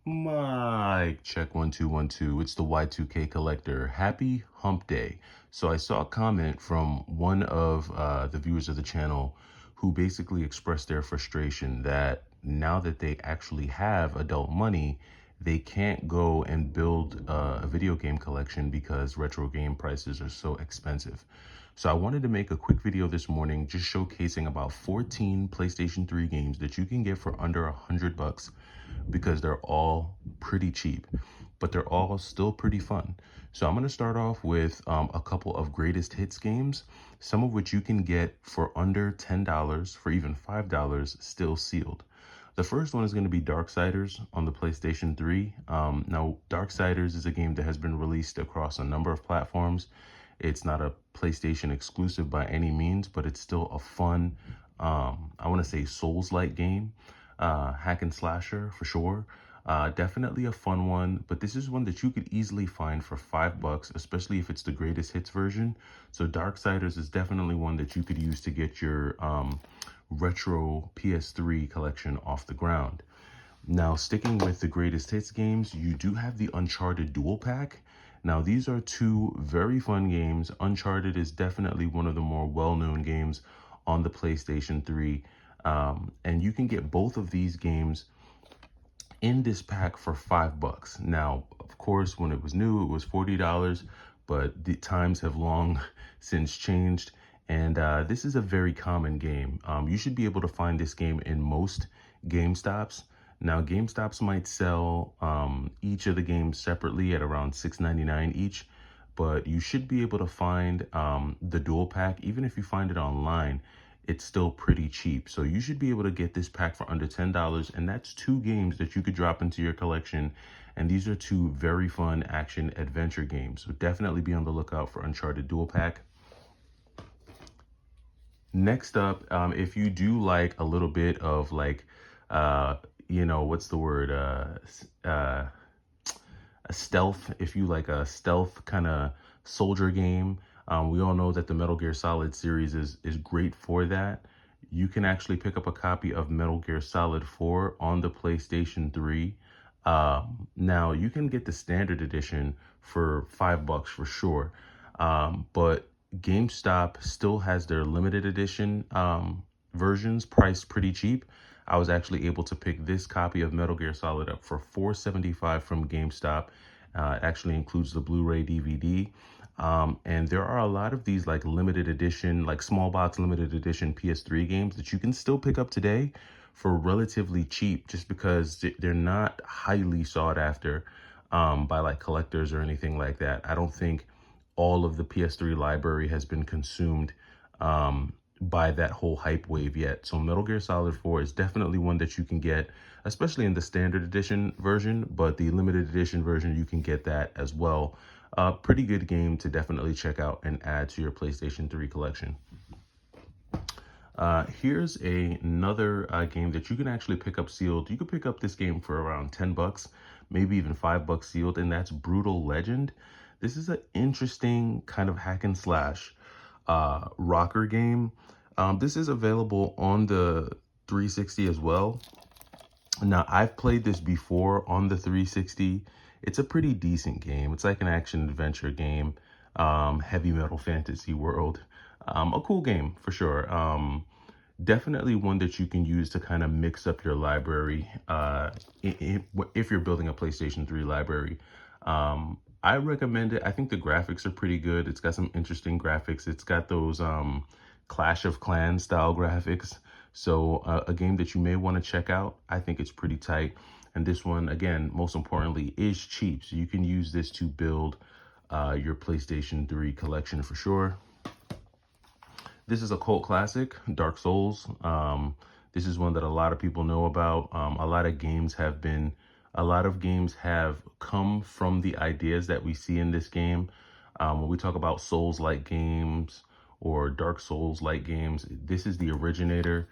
Mic check 1 2 1 2. It's the Y2K collector. Happy hump day. So I saw a comment from one of the viewers of the channel who basically expressed their frustration that now that they actually have adult money, they can't go and build a video game collection because retro game prices are so expensive. So I wanted to make a quick video this morning just showcasing about 14 PlayStation 3 games that you can get for under $100 because they're all pretty cheap, but they're all still pretty fun. So I'm going to start off with a couple of greatest hits games, some of which you can get for under $10, for even $5, still sealed. The first one is going to be Darksiders on the PlayStation 3. Now, Darksiders is a game that has been released across a number of platforms. It's not a PlayStation exclusive by any means, but it's still a fun, I want to say Souls-like game. Hack and slasher for sure. Definitely a fun one, but this is one that you could easily find for $5, especially if it's the greatest hits version. So Darksiders is definitely one that you could use to get your retro PS3 collection off the ground. Now, sticking with the greatest hits games, you do have the Uncharted dual pack. Now, these are two very fun games. Uncharted is definitely one of the more well-known games on the PlayStation 3. And you can get both of these games in this pack for $5. Now, of course, when it was new, it was $40, but the times have long since changed. And this is a very common game. You should be able to find this game in most GameStops. Now, GameStops might sell each of the games separately at around $6.99 each, but you should be able to find the dual pack. Even if you find it online, it's still pretty cheap. So you should be able to get this pack for under $10, and that's two games that you could drop into your collection. And these are two very fun action adventure games. So definitely be on the lookout for Uncharted dual pack. Next up, if you do like a little bit of like, what's the word? A stealth, if you like a stealth kind of soldier game. We all know that the Metal Gear Solid series is great for that. You can actually pick up a copy of Metal Gear Solid 4 on the PlayStation 3. Now, you can get the standard edition for $5 for sure. But GameStop still has their limited edition versions priced pretty cheap. I was actually able to pick this copy of Metal Gear Solid up for $4.75 from GameStop. It actually includes the Blu-ray DVD. And there are a lot of these like limited edition, like small box limited edition PS3 games that you can still pick up today for relatively cheap, just because they're not highly sought after by like collectors or anything like that. I don't think all of the PS3 library has been consumed by that whole hype wave yet. So Metal Gear Solid 4 is definitely one that you can get, especially in the standard edition version, but the limited edition version, you can get that as well. Pretty good game to definitely check out and add to your PlayStation 3 collection. Here's another game that you can actually pick up sealed. You can pick up this game for around $10, maybe even $5 sealed, and that's Brutal Legend. This is an interesting kind of hack and slash rocker game. This is available on the 360 as well. Now, I've played this before on the 360. It's a pretty decent game. It's like an action adventure game, heavy metal fantasy world. A cool game for sure. Definitely one that you can use to kind of mix up your library if you're building a PlayStation 3 library. I recommend it. I think the graphics are pretty good. It's got some interesting graphics. It's got those Clash of Clans style graphics. So a game that you may want to check out. I think it's pretty tight. And this one, again, most importantly, is cheap. So you can use this to build your PlayStation 3 collection for sure. This is a cult classic, Dark Souls. This is one that a lot of people know about. A lot of games have come from the ideas that we see in this game. When we talk about Souls-like games or Dark Souls-like games, this is the originator.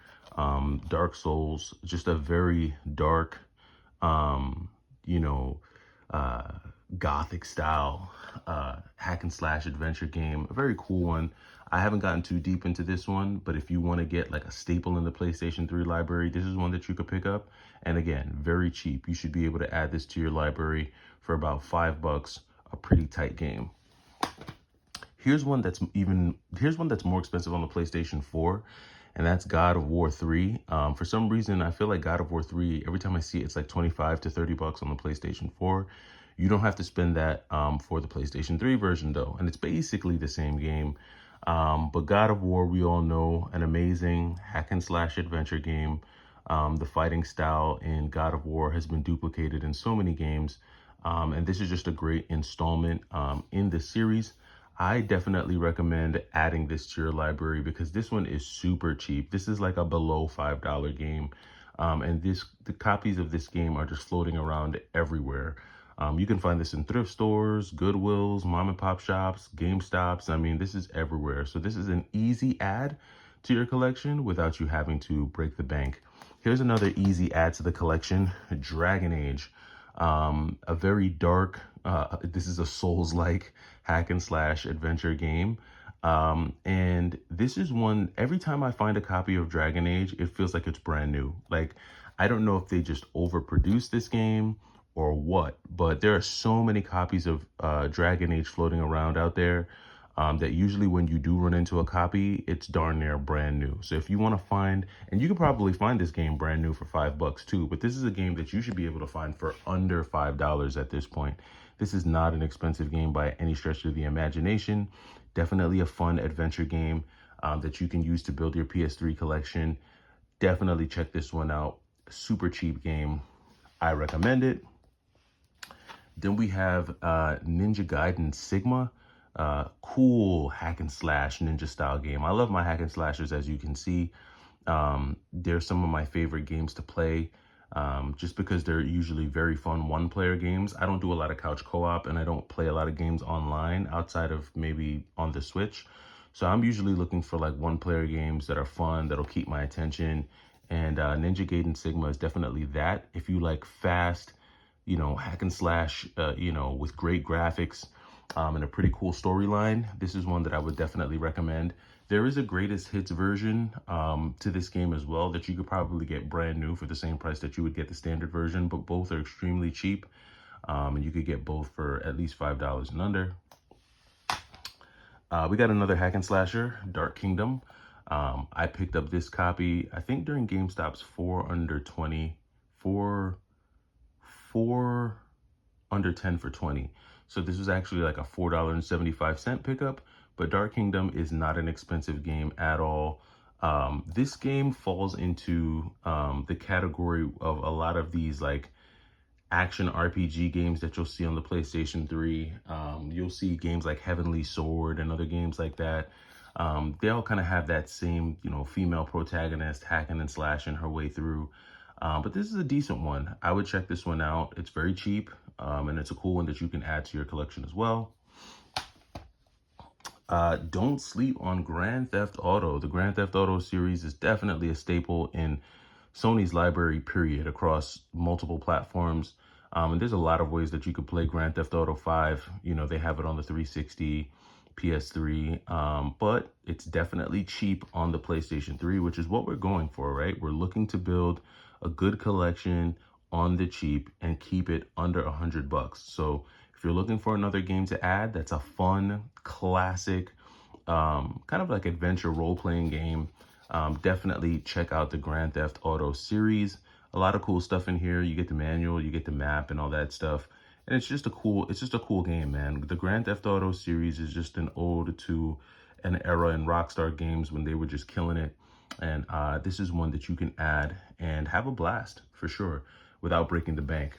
Dark Souls, just a very dark, gothic style hack and slash adventure game. A very cool one. I haven't gotten too deep into this one, but if you want to get like a staple in the PlayStation 3 library, this is one that you could pick up. And again, very cheap. You should be able to add this to your library for about $5, a pretty tight game. Here's one that's more expensive on the PlayStation 4, and that's God of War 3. For some reason, I feel like God of War 3, every time I see it, it's like 25 to $30 on the PlayStation 4. You don't have to spend that for the PlayStation 3 version though, and it's basically the same game. But God of War, we all know, an amazing hack and slash adventure game. The fighting style in God of War has been duplicated in so many games. And this is just a great installment in the series. I definitely recommend adding this to your library because this one is super cheap. This is like a below $5 game. And the copies of this game are just floating around everywhere. You can find this in thrift stores, Goodwills, mom and pop shops, GameStops. I mean, this is everywhere. So this is an easy add to your collection without you having to break the bank. Here's another easy add to the collection, Dragon Age. A very dark, this is a Souls-like hack and slash adventure game. And this is one, every time I find a copy of Dragon Age, it feels like it's brand new. Like, I don't know if they just overproduced this game or what, but there are so many copies of Dragon Age floating around out there that usually when you do run into a copy, it's darn near brand new. So if you want to find, and you can probably find this game brand new for $5 too, but this is a game that you should be able to find for under $5 at this point. This is not an expensive game by any stretch of the imagination. Definitely a fun adventure game that you can use to build your PS3 collection. Definitely check this one out. Super cheap game. I recommend it. Then we have Ninja Gaiden Sigma. Cool hack and slash ninja style game. I love my hack and slashers, as you can see. They're some of my favorite games to play just because they're usually very fun one-player games. I don't do a lot of couch co-op, and I don't play a lot of games online outside of maybe on the Switch. So I'm usually looking for like one-player games that are fun, that'll keep my attention. And Ninja Gaiden Sigma is definitely that. If you like fast, hack and slash, with great graphics, and a pretty cool storyline, this is one that I would definitely recommend. There is a greatest hits version to this game as well that you could probably get brand new for the same price that you would get the standard version, but both are extremely cheap. And you could get both for at least $5 and under. We got another hack and slasher, Dark Kingdom. I picked up this copy, I think during GameStop's 4 under 20, 4 under 10 for 20. So this was actually like a $4.75 pickup, but Dark Kingdom is not an expensive game at all. This game falls into the category of a lot of these like action RPG games that you'll see on the PlayStation 3. You'll see games like Heavenly Sword and other games like that. They all kind of have that same, female protagonist hacking and slashing her way through. But this is a decent one. I would check this one out. It's very cheap, and it's a cool one that you can add to your collection as well. Don't sleep on Grand Theft Auto. The Grand Theft Auto series is definitely a staple in Sony's library, period, across multiple platforms. And there's a lot of ways that you could play Grand Theft Auto 5. They have it on the 360, PS3, but it's definitely cheap on the PlayStation 3, which is what we're going for, right? We're looking to build a good collection on the cheap and keep it under $100. So if you're looking for another game to add, that's a fun, classic, kind of like adventure role-playing game, definitely check out the Grand Theft Auto series. A lot of cool stuff in here. You get the manual, you get the map and all that stuff. And it's just a cool game, man. The Grand Theft Auto series is just an ode to an era in Rockstar games when they were just killing it. And this is one that you can add and have a blast for sure without breaking the bank.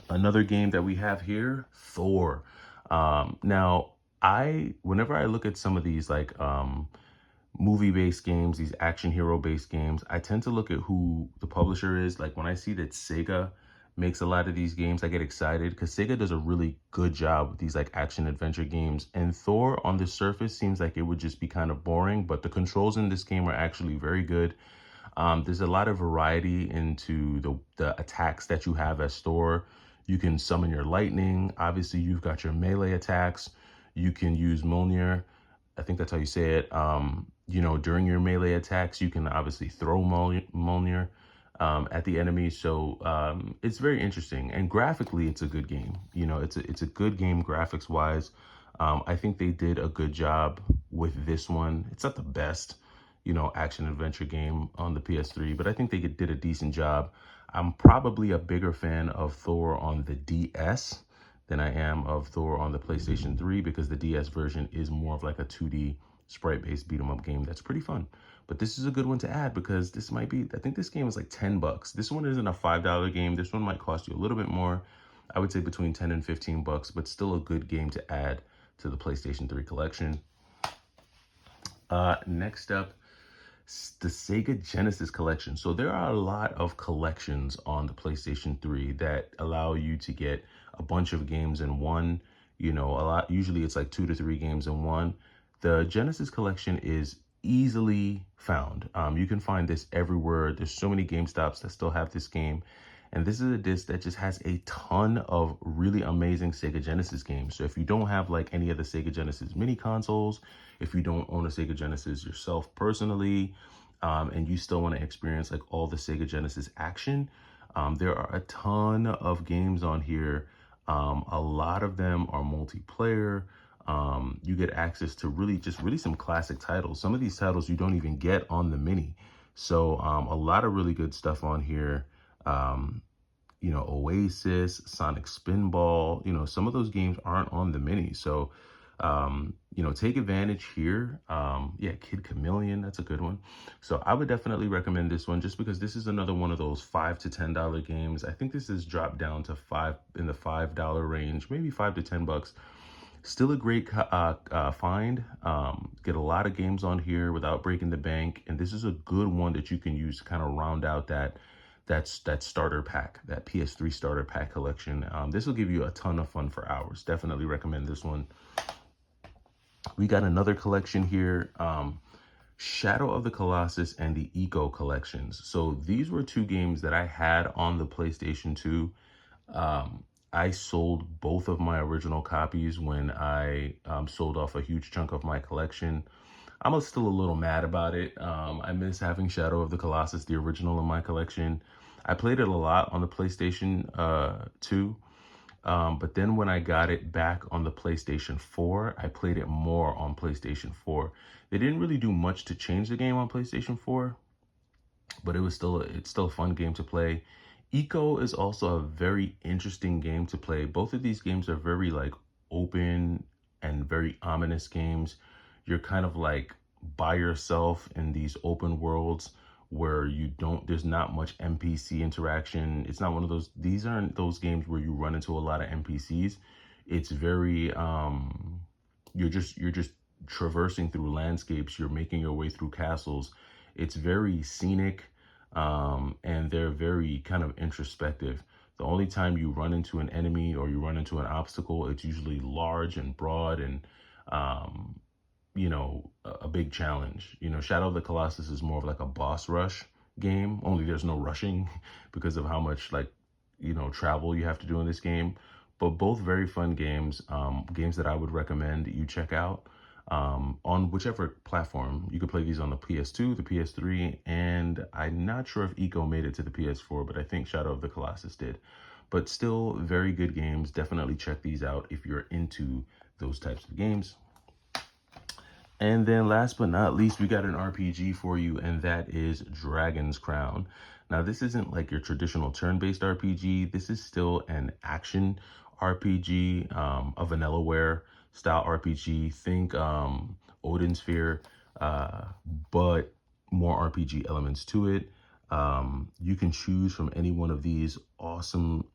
Another game that we have here, Thor. Now, whenever I look at some of these like movie-based games, these action hero-based games, I tend to look at who the publisher is. Like when I see that Sega makes a lot of these games, I get excited because Sega does a really good job with these like action adventure games. And Thor on the surface seems like it would just be kind of boring, but the controls in this game are actually very good. There's a lot of variety into the attacks that you have as Thor. You can summon your lightning. Obviously, you've got your melee attacks. You can use Mjolnir. I think that's how you say it. During your melee attacks, you can obviously throw Mjolnir at the enemy. So it's very interesting. And graphically, it's a good game. It's a good game graphics wise. I think they did a good job with this one. It's not the best, action adventure game on the PS3, but I think they did a decent job. I'm probably a bigger fan of Thor on the DS than I am of Thor on the PlayStation 3 because the DS version is more of like a 2D sprite-based beat 'em up game that's pretty fun. But this is a good one to add because this might be, I think this game is like $10. This one isn't a $5 game. This one might cost you a little bit more. I would say between 10 and $15, but still a good game to add to the PlayStation 3 collection. Next up, the Sega Genesis collection. So there are a lot of collections on the PlayStation 3 that allow you to get a bunch of games in one, usually it's like 2 to 3 games in one. The Genesis collection is easily found. You can find this everywhere. There's so many GameStops that still have this game. And this is a disc that just has a ton of really amazing Sega Genesis games. So if you don't have like any of the Sega Genesis mini consoles, if you don't own a Sega Genesis yourself personally, and you still want to experience like all the Sega Genesis action, there are a ton of games on here. A lot of them are multiplayer. You get access to really some classic titles. Some of these titles you don't even get on the mini. So a lot of really good stuff on here. Oasis, Sonic Spinball, some of those games aren't on the mini. So, take advantage here. Kid Chameleon, that's a good one. So I would definitely recommend this one just because this is another one of those $5 to $10 games. I think this is dropped down to in the $5 range, maybe $5 to $10. Still a great find. Get a lot of games on here without breaking the bank. And this is a good one that you can use to kind of round out that starter pack, that PS3 starter pack collection. This will give you a ton of fun for hours. Definitely recommend this one. We got another collection here, Shadow of the Colossus and the Eco collections. So these were 2 games that I had on the PlayStation 2. I sold both of my original copies when I sold off a huge chunk of my collection. I'm still a little mad about it. I miss having Shadow of the Colossus, the original, in my collection. I played it a lot on the PlayStation 2, but then when I got it back on the PlayStation 4, I played it more on PlayStation 4. They didn't really do much to change the game on PlayStation 4, but it's still a fun game to play. Eco is also a very interesting game to play. Both of these games are very like open and very ominous games. You're kind of like by yourself in these open worlds where there's not much NPC interaction. It's not one of those, these aren't those games where you run into a lot of NPCs. It's very, you're just traversing through landscapes. You're making your way through castles. It's very scenic, and they're very kind of introspective. The only time you run into an enemy or you run into an obstacle, it's usually large and broad and, a big challenge. Shadow of the Colossus is more of like a boss rush game, only there's no rushing because of how much travel you have to do in this game. But both very fun games, games that I would recommend you check out on whichever platform. You could play these on the PS2, the PS3, and I'm not sure if Eco made it to the PS4, but I think Shadow of the Colossus did. But still very good games. Definitely check these out if you're into those types of games. And then last but not least, we got an RPG for you, and that is Dragon's Crown. Now, this isn't like your traditional turn-based RPG. This is still an action RPG, a Vanillaware style RPG. Think Odin Sphere, but more RPG elements to it. You can choose from any one of these awesome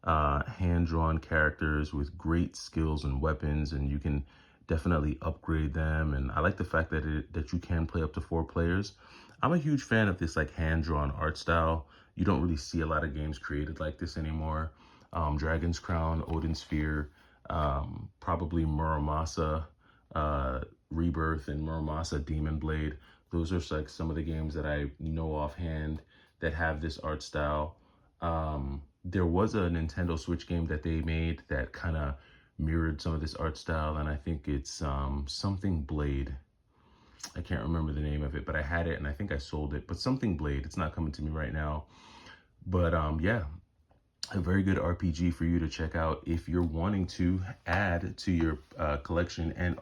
hand-drawn characters with great skills and weapons, and you can definitely upgrade them. And I like the fact that you can play up to 4 players. I'm a huge fan of this like hand-drawn art style. You don't really see a lot of games created like this anymore. Dragon's Crown, Odin Sphere, probably Muramasa Rebirth and Muramasa Demon Blade. Those are like some of the games that I know offhand that have this art style. there was a Nintendo Switch game that they made that kind of mirrored some of this art style, and I think it's something Blade. I can't remember the name of it, but I had it and I think I sold it. But something Blade, it's not coming to me right now. But yeah, a very good RPG for you to check out if you're wanting to add to your collection. And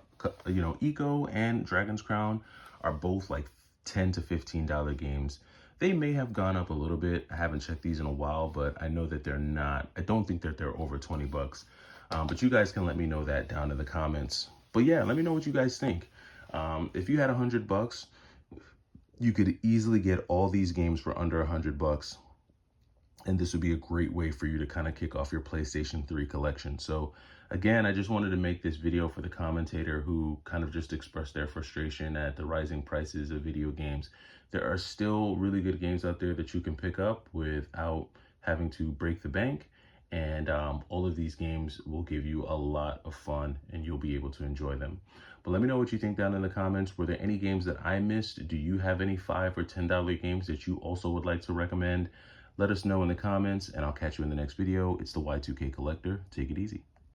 you know, Eco and Dragon's Crown are both like $10 to $15 games. They may have gone up a little bit. I haven't checked these in a while, but I know that they're not. I don't think that they're over 20 bucks. But you guys can let me know that down in the comments. But yeah, let me know what you guys think. If you had $100, you could easily get all these games for under $100. And this would be a great way for you to kind of kick off your PlayStation 3 collection. So again, I just wanted to make this video for the commentator who kind of just expressed their frustration at the rising prices of video games. There are still really good games out there that you can pick up without having to break the bank. And all of these games will give you a lot of fun and you'll be able to enjoy them. But let me know what you think down in the comments. Were there any games that I missed? Do you have any $5 or $10 games that you also would like to recommend? Let us know in the comments, and I'll catch you in the next video. It's the Y2K Collector. Take it easy.